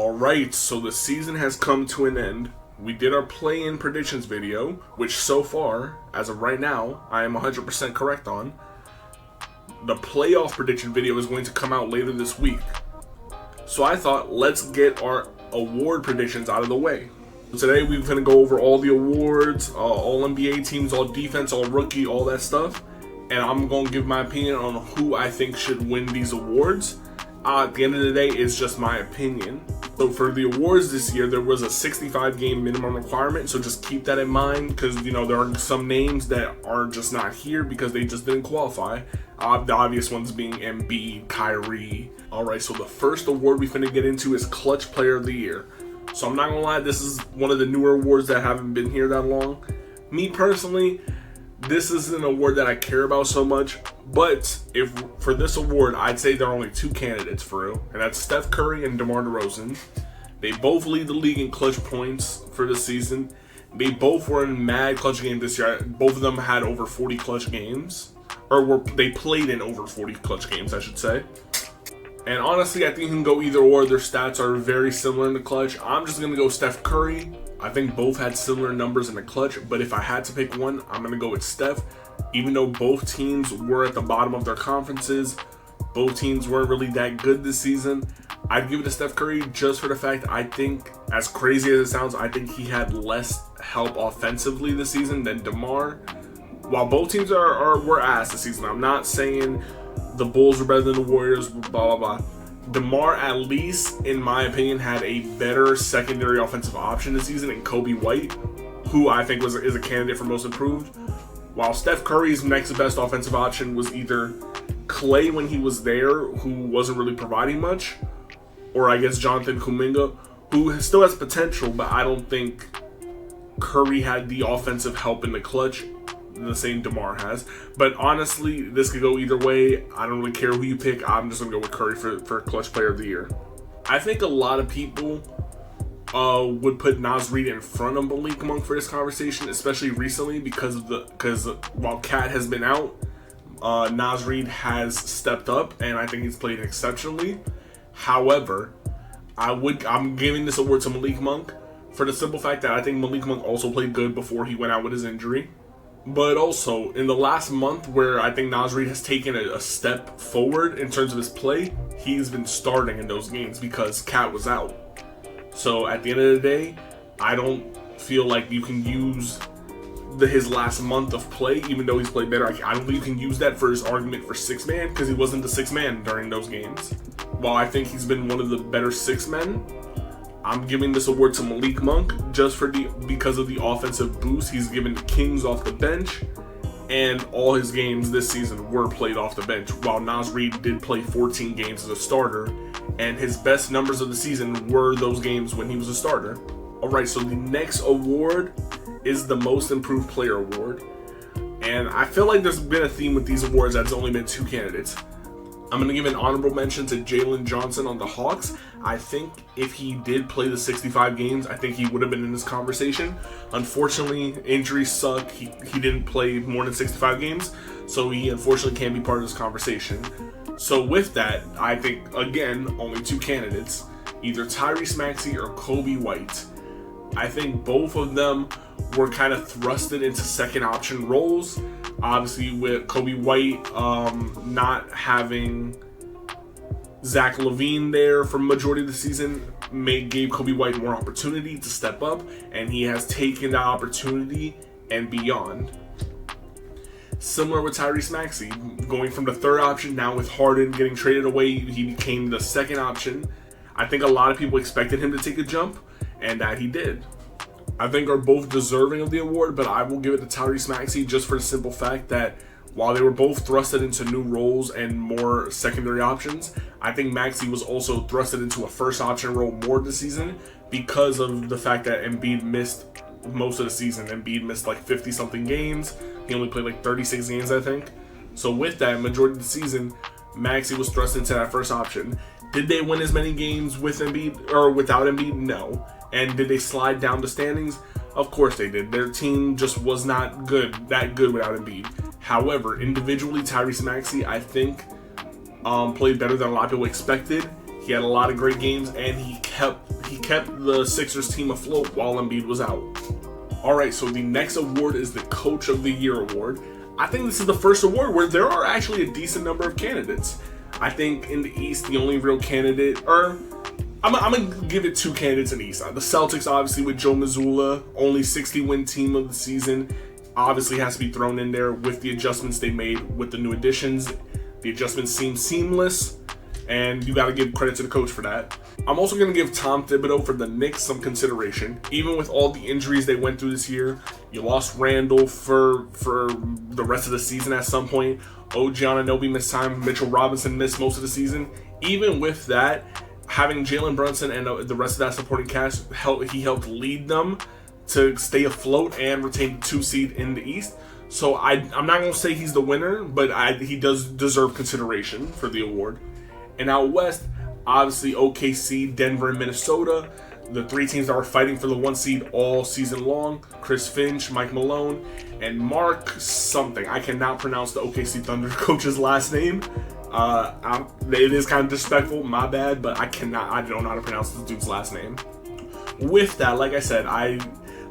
Alright, so the season has come to an end. We did our play-in predictions video, which so far, as of right now, I am 100% correct on. The playoff prediction video is going to come out later this week. So I thought, let's get our award predictions out of the way. Today we're going to go over all the awards, all NBA teams, all defense, all rookie, all that stuff. And I'm going to give my opinion on who I think should win these awards. At the end of the day, it's just my opinion. So for the awards this year, there was a 65 game minimum requirement, so just keep that in mind because, you know, there are some names that are just not here because they just didn't qualify. The obvious ones being Embiid, Kyrie. Alright, so the first award we finna get into is Clutch Player of the Year. So I'm not gonna lie, this is one of the newer awards that haven't been here that long. Me personally, this is an award that I care about so much, but if for this award, I'd say there are only two candidates for real, and that's Steph Curry and DeMar DeRozan. They both lead the league in clutch points for the season. They both were in mad clutch games this year. Both of them had over 40 clutch games, or they played in over 40 clutch games, I should say. And honestly, I think you can go either or. Their stats are very similar in the clutch. I'm just gonna go Steph Curry. I think both had similar numbers in the clutch, but if I had to pick one, I'm going to go with Steph. Even though both teams were at the bottom of their conferences, both teams weren't really that good this season, I'd give it to Steph Curry just for the fact I think, as crazy as it sounds, I think he had less help offensively this season than DeMar. While both teams were ass this season, I'm not saying the Bulls were better than the Warriors, blah, blah, blah. DeMar, at least in my opinion, had a better secondary offensive option this season in Coby White, who I think is a candidate for most improved. While Steph Curry's next best offensive option was either Clay when he was there, who wasn't really providing much, or I guess Jonathan Kuminga, who still has potential, but I don't think Curry had the offensive help in the clutch the same DeMar has. But honestly, this could go either way. I don't really care who you pick. I'm just gonna go with Curry for Clutch Player of the Year. I think a lot of people would put Naz Reid in front of Malik Monk for this conversation, especially recently because while Cat has been out, Naz Reid has stepped up and I think he's played exceptionally. However, I'm giving this award to Malik Monk for the simple fact that I think Malik Monk also played good before he went out with his injury. But also, in the last month where I think Naz Reid has taken a step forward in terms of his play, he's been starting in those games because Cat was out. So at the end of the day, I don't feel like you can use his last month of play, even though he's played better. I don't think you can use that for his argument for sixth man because he wasn't the sixth man during those games. While I think he's been one of the better sixth men, I'm giving this award to Malik Monk just because of the offensive boost he's given the Kings off the bench, and all his games this season were played off the bench, while Naz Reid did play 14 games as a starter, and his best numbers of the season were those games when he was a starter. Alright, so the next award is the Most Improved Player Award, and I feel like there's been a theme with these awards that's only been two candidates. I'm going to give an honorable mention to Jalen Johnson on the Hawks. I think if he did play the 65 games, I think he would have been in this conversation. Unfortunately, injuries suck. He didn't play more than 65 games, so he unfortunately can't be part of this conversation. So with that, I think, again, only two candidates, either Tyrese Maxey or Coby White. I think both of them were kind of thrusted into second option roles. Obviously, with Coby White not having Zach LaVine there for the majority of the season gave Coby White more opportunity to step up, and he has taken that opportunity and beyond. Similar with Tyrese Maxey, going from the third option, now with Harden getting traded away, he became the second option. I think a lot of people expected him to take a jump, and that he did. I think are both deserving of the award, but I will give it to Tyrese Maxey just for the simple fact that while they were both thrusted into new roles and more secondary options, I think Maxey was also thrusted into a first option role more this season because of the fact that Embiid missed most of the season. Embiid missed like 50 something games. He only played like 36 games, I think. So with that, majority of the season, Maxey was thrust into that first option. Did they win as many games with Embiid or without Embiid? No. And did they slide down the standings? Of course they did. Their team just was not that good without Embiid. However, individually, Tyrese Maxey, I think, played better than a lot of people expected. He had a lot of great games, and he kept kept the Sixers team afloat while Embiid was out. Alright, so the next award is the Coach of the Year award. I think this is the first award where there are actually a decent number of candidates. I think in the East, the only real candidate, or I'm going to give it 2 candidates in the East. The Celtics, obviously, with Joe Mazzulla, only 60-win team of the season, obviously has to be thrown in there with the adjustments they made with the new additions. The adjustments seem seamless, and you got to give credit to the coach for that. I'm also going to give Tom Thibodeau for the Knicks some consideration. Even with all the injuries they went through this year, you lost Randall for the rest of the season at some point. OG Anunoby missed time. Mitchell Robinson missed most of the season. Even with that, having Jalen Brunson and the rest of that supporting cast, he helped lead them to stay afloat and retain the 2 seed in the East. So I'm not going to say he's the winner, but he does deserve consideration for the award. And out West, obviously OKC, Denver, and Minnesota, the 3 teams that were fighting for the 1 seed all season long. Chris Finch, Mike Malone, and Mark something. I cannot pronounce the OKC Thunder coach's last name. It is kind of disrespectful, my bad, but I don't know how to pronounce this dude's last name. With that, like I said,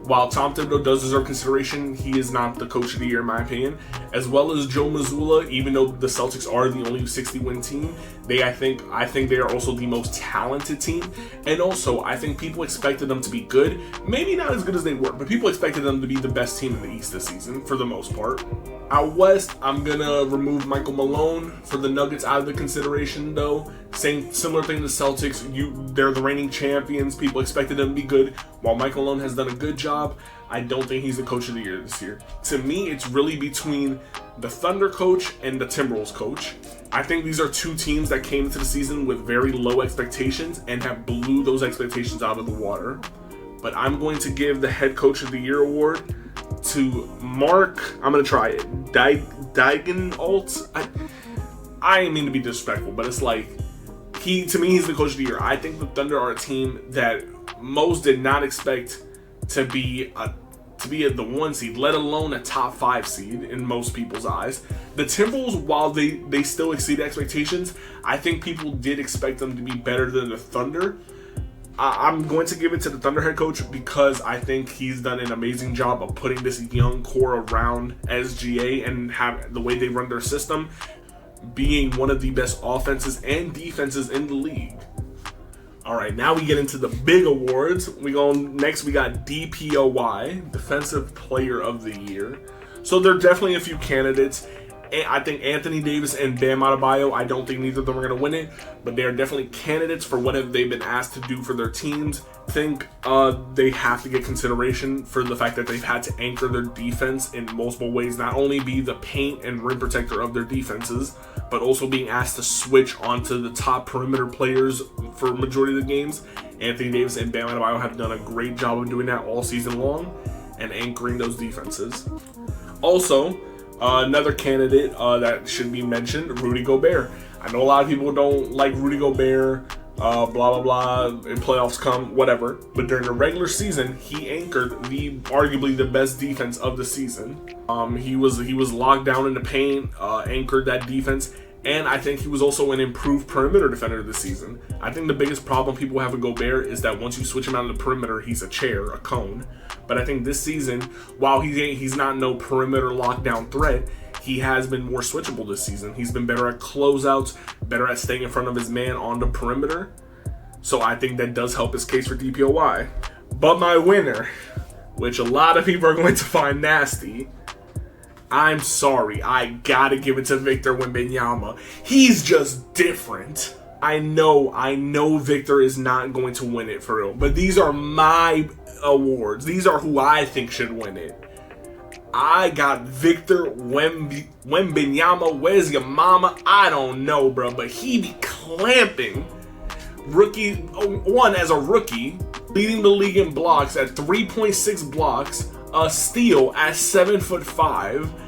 while Tom Thibodeau does deserve consideration, he is not the Coach of the Year in my opinion. As well as Joe Mazzulla, even though the Celtics are the only 60-win team, I think they are also the most talented team. And also, I think people expected them to be good. Maybe not as good as they were, but people expected them to be the best team in the East this season, for the most part. Out West, I'm going to remove Michael Malone for the Nuggets out of the consideration, though. Similar thing to the Celtics. They're the reigning champions. People expected them to be good. While Michael Malone has done a good job, I don't think he's the Coach of the Year this year. To me, it's really between the Thunder coach and the Timberwolves coach. I think these are 2 teams that came into the season with very low expectations and have blew those expectations out of the water. But I'm going to give the Head Coach of the Year award to Mark. I'm going to try it. Daigneault. I didn't mean to be disrespectful, but it's like, to me, he's the Coach of the Year. I think the Thunder are a team that most did not expect to be the 1 seed, let alone a top 5 seed in most people's eyes. The Timberwolves, while they still exceed expectations, I think people did expect them to be better than the Thunder. I'm going to give it to the Thunder head coach because I think he's done an amazing job of putting this young core around SGA and have the way they run their system being one of the best offenses and defenses in the league. All right, now we get into the big awards. We got DPOY, Defensive Player of the Year. So there are definitely a few candidates. I think Anthony Davis and Bam Adebayo, I don't think neither of them are going to win it, but they are definitely candidates for what have they been asked to do for their teams. I think they have to get consideration for the fact that they've had to anchor their defense in multiple ways, not only be the paint and rim protector of their defenses, but also being asked to switch onto the top perimeter players for a majority of the games. Anthony Davis and Bam Adebayo have done a great job of doing that all season long and anchoring those defenses. Also, another candidate that should be mentioned, Rudy Gobert. I know a lot of people don't like Rudy Gobert, blah, blah, blah, in playoffs come, whatever. But during the regular season, he anchored arguably the best defense of the season. He was locked down in the paint, anchored that defense. And I think he was also an improved perimeter defender this season. I think the biggest problem people have with Gobert is that once you switch him out of the perimeter, he's a chair, a cone. But I think this season, while he's not no perimeter lockdown threat, he has been more switchable this season. He's been better at closeouts, better at staying in front of his man on the perimeter. So I think that does help his case for DPOY. But my winner, which a lot of people are going to find nasty, I'm sorry, I gotta give it to Victor Wembanyama. He's just different. I know Victor is not going to win it for real, but these are my awards. These are who I think should win it. I got Victor Wembanyama. Where's your mama? I don't know, bro, but he be clamping. As a rookie, leading the league in blocks at 3.6 blocks, a steal at 7'5".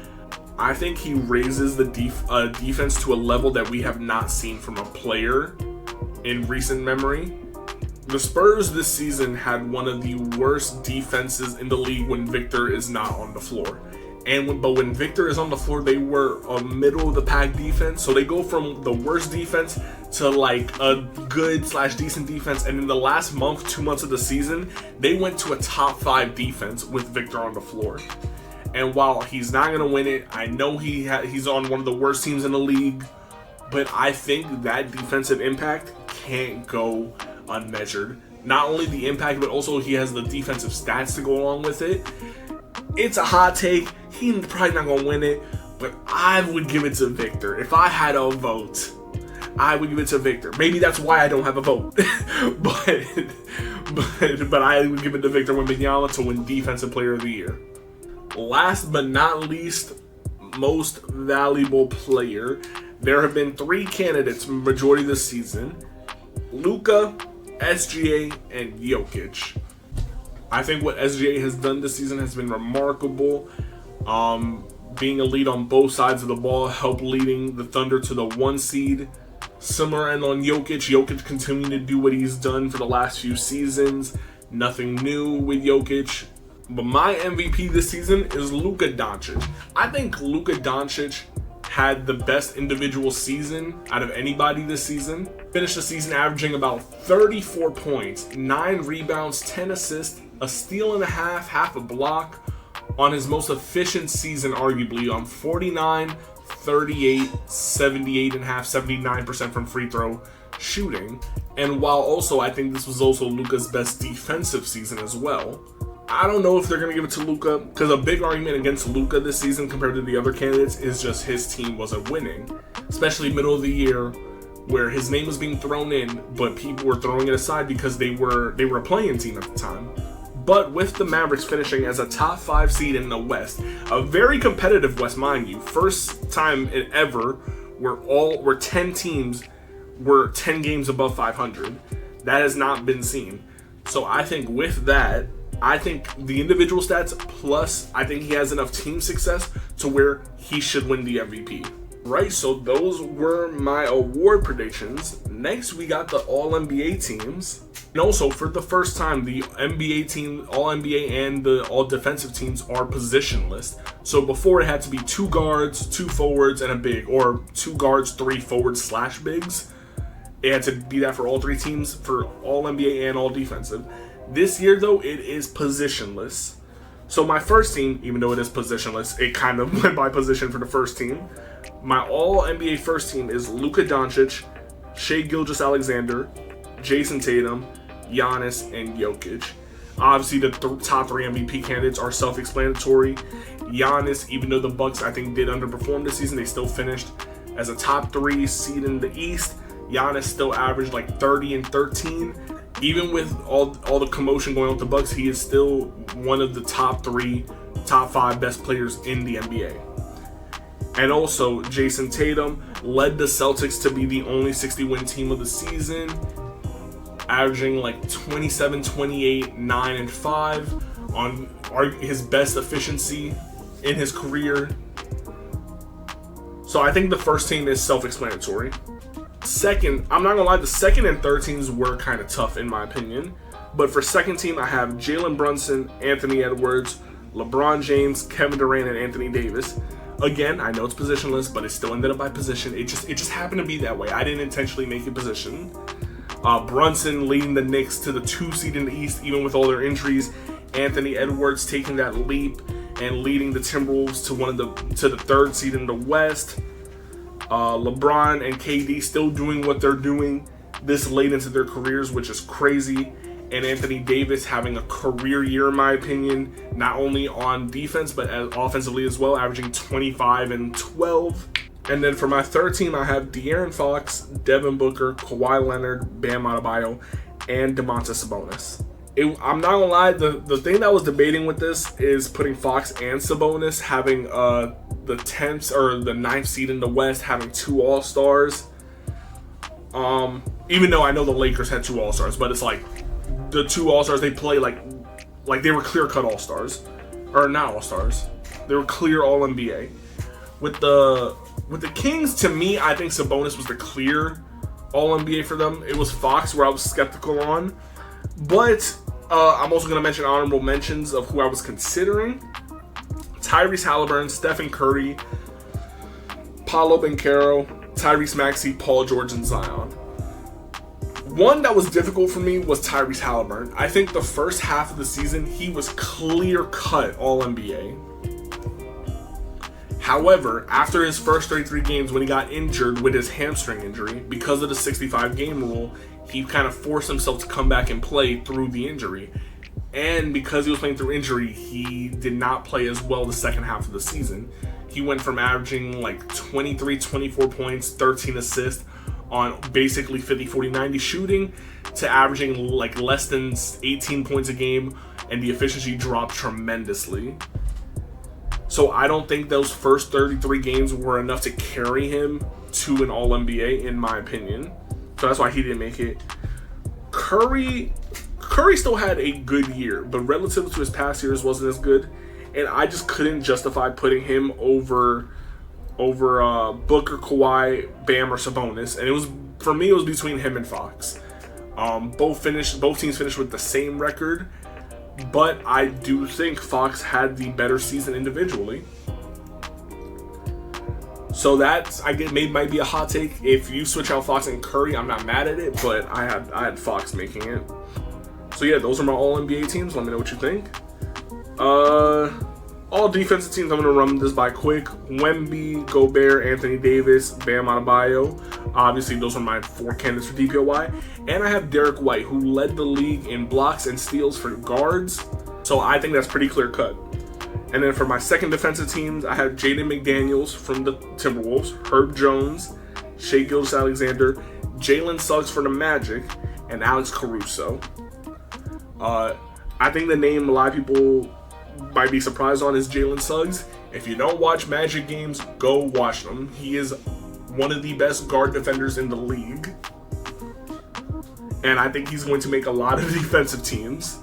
I think he raises the defense to a level that we have not seen from a player in recent memory. The Spurs this season had one of the worst defenses in the league when Victor is not on the floor. But when Victor is on the floor, they were a middle of the pack defense. So they go from the worst defense to like a good / decent defense, and in the last month, 2 months of the season, they went to a top 5 defense with Victor on the floor. And while he's not gonna win it, I know he's on one of the worst teams in the league, but I think that defensive impact can't go unmeasured. Not only the impact, but also he has the defensive stats to go along with it. It's a hot take. He's probably not gonna win it, but I would give it to Victor. If I had a vote, I would give it to Victor. Maybe that's why I don't have a vote. but I would give it to Victor Wembanyama to win Defensive Player of the Year. Last but not least, most valuable player. There have been 3 candidates majority of the season: Luka, SGA, and Jokic. I think what SGA has done this season has been remarkable. Being a lead on both sides of the ball, helped leading the Thunder to the 1 seed. Similar end on Jokic. Jokic continuing to do what he's done for the last few seasons. Nothing new with Jokic. But my MVP this season is Luka Doncic. I think Luka Doncic had the best individual season out of anybody this season. Finished the season averaging about 34 points, 9 rebounds, 10 assists, a steal and a half a block, on his most efficient season arguably, on 49, 38, 78.5, 79% from free throw shooting. And while also I think this was also Luka's best defensive season as well. I don't know if they're going to give it to Luka, because a big argument against Luka this season compared to the other candidates is just his team wasn't winning. Especially middle of the year, where his name was being thrown in, but people were throwing it aside because they were a play-in team at the time. But with the Mavericks finishing as a top 5 seed in the West, a very competitive West, mind you, first time ever where 10 teams were 10 games above 500. That has not been seen. So I think with that, I think the individual stats plus I think he has enough team success to where he should win the MVP. Right, so those were my award predictions. Next, we got the All-NBA teams. And also, for the first time, the NBA team, All-NBA and the All-Defensive teams are positionless. So before it had to be 2 guards, 2 forwards, and a big, or 2 guards, 3 forwards / bigs. It had to be that for all 3 teams, for All-NBA and All-Defensive. This year, though, it is positionless. So my first team, even though it is positionless, it kind of went by position for the first team. My All-NBA first team is Luka Doncic, Shai Gilgeous-Alexander, Jason Tatum, Giannis, and Jokic. Obviously, the top 3 MVP candidates are self-explanatory. Giannis, even though the Bucks, I think, did underperform this season, they still finished as a top 3 seed in the East. Giannis still averaged like 30 and 13. Even with all the commotion going on with the Bucks, he is still one of the top 5 best players in the NBA. And also, Jason Tatum led the Celtics to be the only 60-win team of the season, averaging like 27, 28, 9, and 5 on his best efficiency in his career. So I think the first team is self-explanatory. Second, I'm not gonna lie, the second and third teams were kind of tough in my opinion. But for second team, I have Jalen Brunson, Anthony Edwards, LeBron James, Kevin Durant, and Anthony Davis. Again, I know it's positionless, but it still ended up by position. It just happened to be that way. I didn't intentionally make it position. Brunson leading the Knicks to the 2 seed in the East, even with all their injuries. Anthony Edwards taking that leap and leading the Timberwolves to the 3rd seed in the West. LeBron and KD still doing what they're doing this late into their careers, which is crazy. And Anthony Davis having a career year, in my opinion, not only on defense, but offensively as well, averaging 25 and 12. And then for my third team, I have De'Aaron Fox, Devin Booker, Kawhi Leonard, Bam Adebayo, and Domantas Sabonis. I'm not gonna lie, the thing that I was debating with this is putting Fox and Sabonis, having the 10th or the 9th seed in the West, having 2 All-Stars. Even though I know the Lakers had 2 All-Stars, but it's like the 2 All-Stars they play like they were clear-cut All-Stars, or not All-Stars. They were clear All-NBA. With the Kings, to me, I think Sabonis was the clear All-NBA for them. It was Fox where I was skeptical on, but I'm also going to mention honorable mentions of who I was considering. Tyrese Halliburton, Stephen Curry, Paolo Banchero, Tyrese Maxey, Paul George, and Zion. One that was difficult for me was Tyrese Halliburton. I think the first half of the season, he was clear-cut All-NBA. However, after his first 33 games, when he got injured with his hamstring injury, because of the 65-game rule, he kind of forced himself to come back and play through the injury. And because he was playing through injury, he did not play as well the second half of the season. He went from averaging like 23, 24 points, 13 assists on basically 50, 40, 90 shooting to averaging like less than 18 points a game, and the efficiency dropped tremendously. So I don't think those first 33 games were enough to carry him to an All-NBA, in my opinion. So that's why he didn't make it. Curry still had a good year, but relative to his past years wasn't as good. And I just couldn't justify putting him over Booker, Kawhi, Bam, or Sabonis. And it was, for me, it was between him and Fox. Both teams finished with the same record. But I do think Fox had the better season individually. So that's, I get, might be a hot take. If you switch out Fox and Curry, I'm not mad at it, but I had Fox making it. So yeah, those are my All-NBA teams. Let me know what you think. All defensive teams, I'm going to run this by quick. Wemby, Gobert, Anthony Davis, Bam Adebayo. Obviously, those are my 4 candidates for DPOY. And I have Derek White, who led the league in blocks and steals for guards. So I think that's pretty clear cut. And then for my second defensive teams, I have Jaden McDaniels from the Timberwolves, Herb Jones, Shai Gilgeous-Alexander, Jalen Suggs for the Magic, and Alex Caruso. I think the name a lot of people might be surprised on is Jalen Suggs. If you don't watch Magic games, go watch them. He is one of the best guard defenders in the league. And I think he's going to make a lot of defensive teams.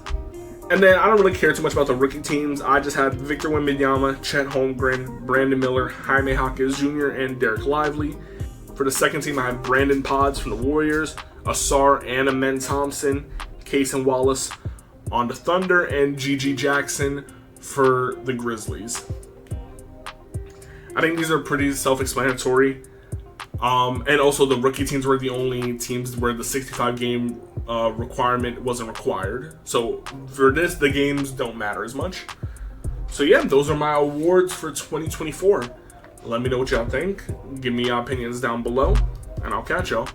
And then I don't really care too much about the rookie teams. I just have Victor Wembanyama, Chet Holmgren, Brandon Miller, Jaime Jaquez Jr., and Derek Lively. For the second team, I have Brandon Podds from the Warriors, Asar and Amen Thompson, Cason Wallace on the Thunder, and Gigi Jackson for the Grizzlies. I think these are pretty self-explanatory. And also the rookie teams were the only teams where the 65-game requirement wasn't required. So for this, the games don't matter as much. So yeah, those are my awards for 2024. Let me know what y'all think. Give me your opinions down below, and I'll catch y'all.